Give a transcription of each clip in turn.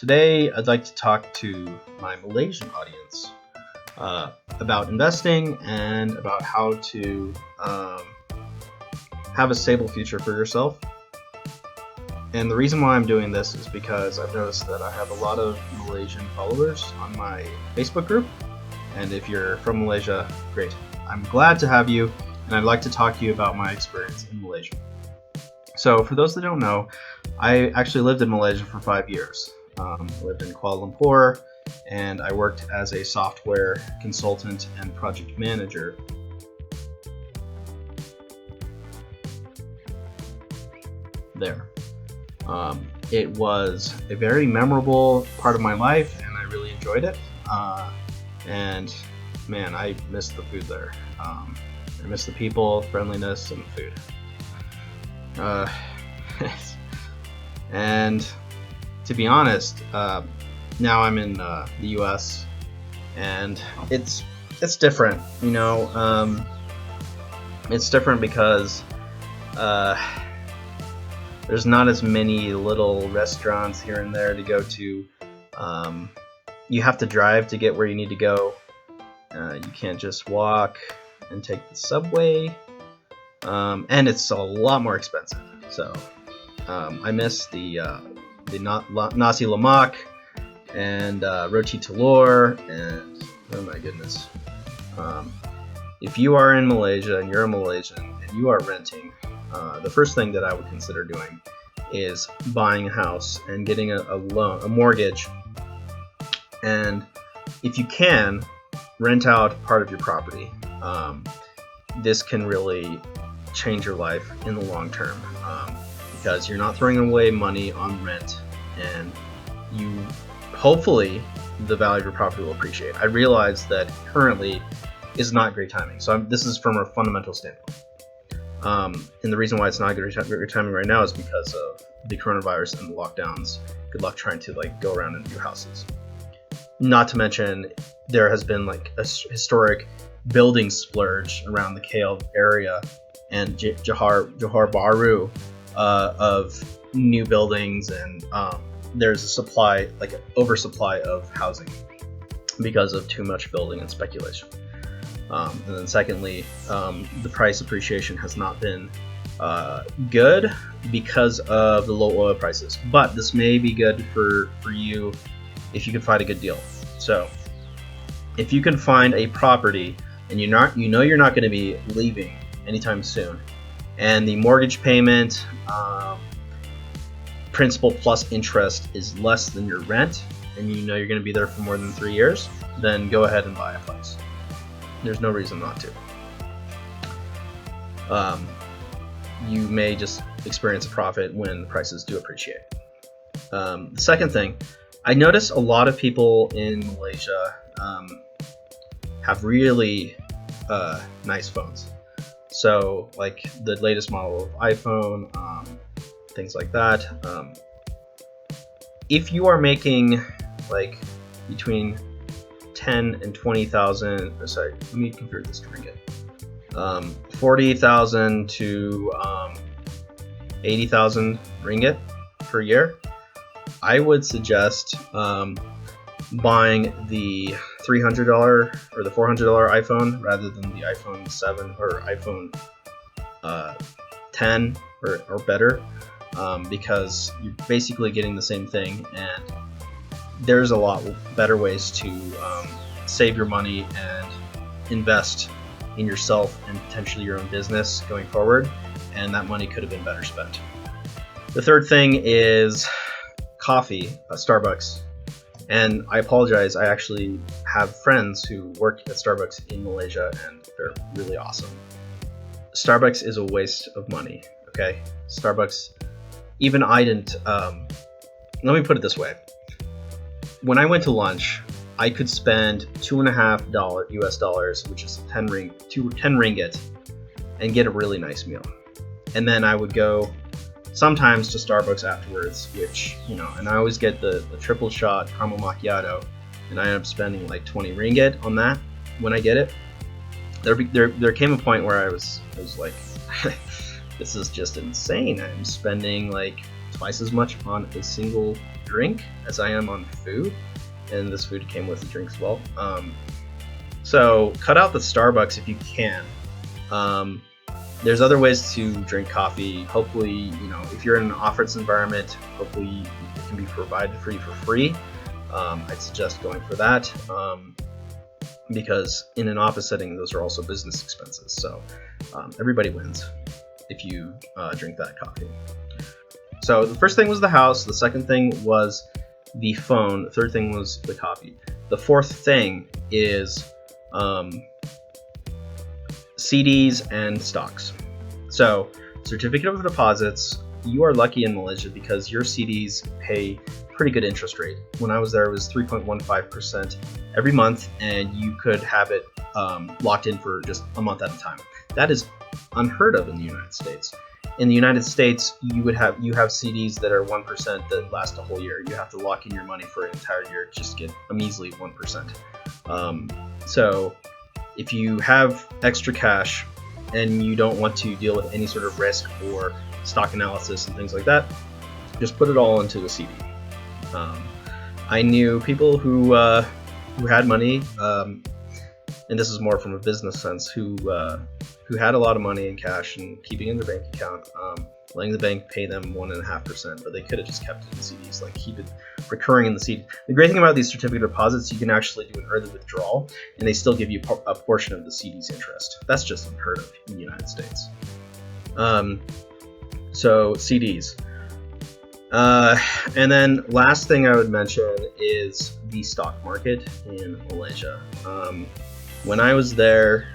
Today I'd like to talk to my Malaysian audience about investing and about how to have a stable future for yourself. And the reason why I'm doing this is because I've noticed that I have a lot of Malaysian followers on my Facebook group. And if you're from Malaysia, great. I'm glad to have you, and I'd like to talk to you about my experience in Malaysia. So for those that don't know, I actually lived in Malaysia for 5 years. I lived in Kuala Lumpur, and I worked as a software consultant and project manager. There. It was a very memorable part of my life, and I really enjoyed it. And man, I miss the food there. I miss the people, friendliness, and the food. And to be honest, now I'm in the U.S. and it's different. You know, it's different because there's not as many little restaurants here and there to go to. You have to drive to get where you need to go. You can't just walk and take the subway, and it's a lot more expensive. So I miss the nasi lemak and roti telur, and oh my goodness. If you are in Malaysia and you're a Malaysian and you are renting, the first thing that I would consider doing is buying a house and getting a loan, a mortgage. And if you can, rent out part of your property. This can really change your life in the long term, because you're not throwing away money on rent, and you hopefully the value of your property will appreciate. I realize that currently is not great timing, so this is from a fundamental standpoint. And the reason why it's not great timing right now is because of the coronavirus and the lockdowns. Good luck trying to go around and view houses. Not to mention, there has been a historic building splurge around the KL area and Johor Bahru of new buildings, and there's a supply, an oversupply of housing because of too much building and speculation. And then secondly, the price appreciation has not been good because of the low oil prices. But this may be good for you if you can find a good deal. So if you can find a property and you're not going to be leaving anytime soon, and the mortgage payment, principal plus interest, is less than your rent, and you're going to be there for more than 3 years, then go ahead and buy a place. There's no reason not to. You may just experience a profit when prices do appreciate. The second thing, I notice a lot of people in Malaysia have really nice phones. So the latest model of iPhone, things like that. If you are making between 10 and 20,000, sorry, let me convert this to ringgit. 40,000 to 80,000 ringgit per year. I would suggest buying the $300 or the $400 iPhone rather than the iPhone 7 or iPhone 10 or better, because you're basically getting the same thing, and there's a lot better ways to save your money and invest in yourself and potentially your own business going forward, and that money could have been better spent. The third thing is coffee, Starbucks. And I apologize, I actually have friends who work at Starbucks in Malaysia, and they're really awesome. Starbucks is a waste of money, okay? Starbucks, even I didn't, let me put it this way. When I went to lunch, I could spend $2.50 US dollars, which is 10 ringgit, and get a really nice meal. And then I would go sometimes to Starbucks afterwards, which, and I always get the triple shot caramel macchiato, and I end up spending 20 ringgit on that when I get it. There came a point where I was like, this is just insane. I'm spending twice as much on a single drink as I am on food, and this food came with the drink as well. So cut out the Starbucks if you can. There's other ways to drink coffee. Hopefully, you know, if you're in an office environment, hopefully it can be provided for you for free. I'd suggest going for that, because in an office setting, those are also business expenses. So everybody wins if you drink that coffee. So the first thing was the house. The second thing was the phone. The third thing was the coffee. The fourth thing is CDs and stocks. So certificate of deposits, you are lucky in Malaysia because your CDs pay pretty good interest rate. When I was there, it was 3.15% every month, and you could have it locked in for just a month at a time. That is unheard of in the United States. In the United States, you have CDs that are 1% that last a whole year. You have to lock in your money for an entire year just to get a measly 1%. So if you have extra cash and you don't want to deal with any sort of risk or stock analysis and things like that, just put it all into a CD. I knew people who had money, and this is more from a business sense, who had a lot of money in cash and keeping in their bank account, letting the bank pay them 1.5%, but they could have just kept it in CDs, like keep it recurring in the CD. The great thing about these certificate deposits, you can actually do an early withdrawal, and they still give you a portion of the CD's interest. That's just unheard of in the United States. So CDs. And then last thing I would mention is the stock market in Malaysia. When I was there,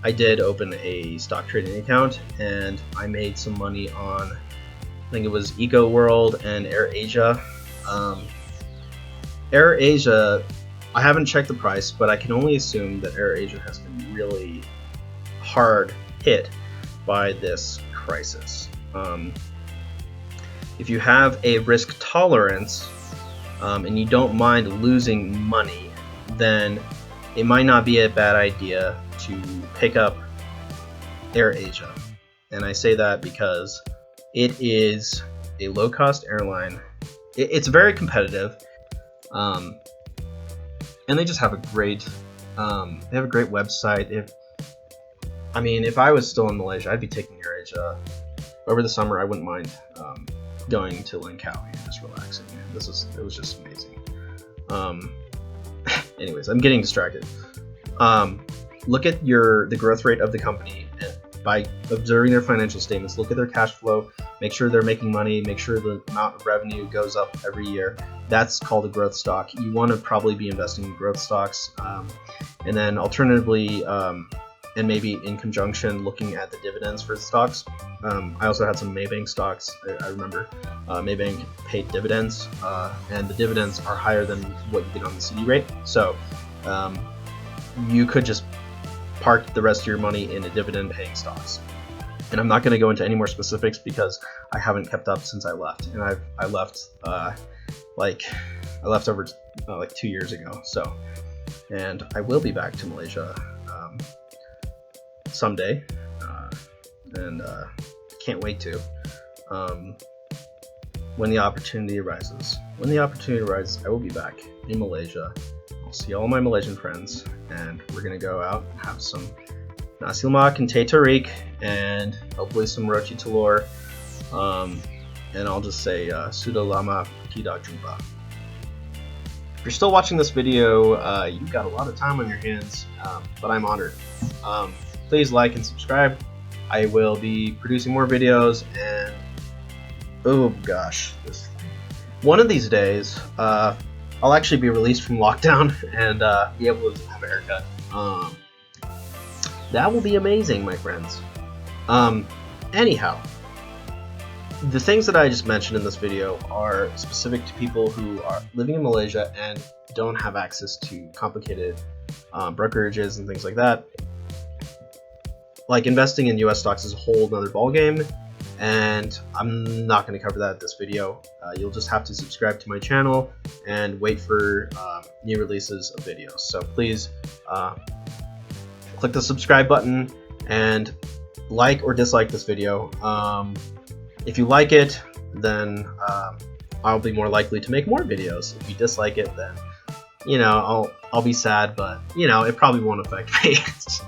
I did open a stock trading account, and I made some money on, I think it was Eco World and AirAsia. AirAsia, I haven't checked the price, but I can only assume that AirAsia has been really hard hit by this crisis. If you have a risk tolerance and you don't mind losing money, then it might not be a bad idea to pick up AirAsia. And I say that because it is a low-cost airline. It's very competitive, and they just have a great website. If I was still in Malaysia, I'd be taking AirAsia. Over the summer, I wouldn't mind going to Langkawi and just relaxing. It was just amazing. Anyways, I'm getting distracted. Look at the growth rate of the company by observing their financial statements. Look at their cash flow. Make sure they're making money. Make sure the amount of revenue goes up every year. That's called a growth stock. You want to probably be investing in growth stocks, and then alternatively, and maybe in conjunction, looking at the dividends for the stocks. I also had some Maybank stocks. I remember Maybank paid dividends, and the dividends are higher than what you get on the CD rate. So you could just park the rest of your money in a dividend-paying stocks. And I'm not going to go into any more specifics because I haven't kept up since I left, and I left over 2 years ago. So, and I will be back to Malaysia someday, and can't wait to. When the opportunity arises, I will be back in Malaysia. I'll see all my Malaysian friends, and we're gonna go out and have some nasi lemak and teh tarik, and hopefully some roti telur. And I'll just say sudah lama tidak jumpa. If you're still watching this video, you've got a lot of time on your hands, but I'm honored. Please like and subscribe. I will be producing more videos, and oh gosh, one of these days, I'll actually be released from lockdown and be able to have a haircut. That will be amazing, my friends. Anyhow, the things that I just mentioned in this video are specific to people who are living in Malaysia and don't have access to complicated brokerages and things like that. Like investing in US stocks is a whole other ballgame, and I'm not going to cover that in this video. You'll just have to subscribe to my channel and wait for new releases of videos. So please click the subscribe button and like or dislike this video. If you like it, then I'll be more likely to make more videos. If you dislike it, then, you know, I'll be sad, but, you know, it probably won't affect me. So,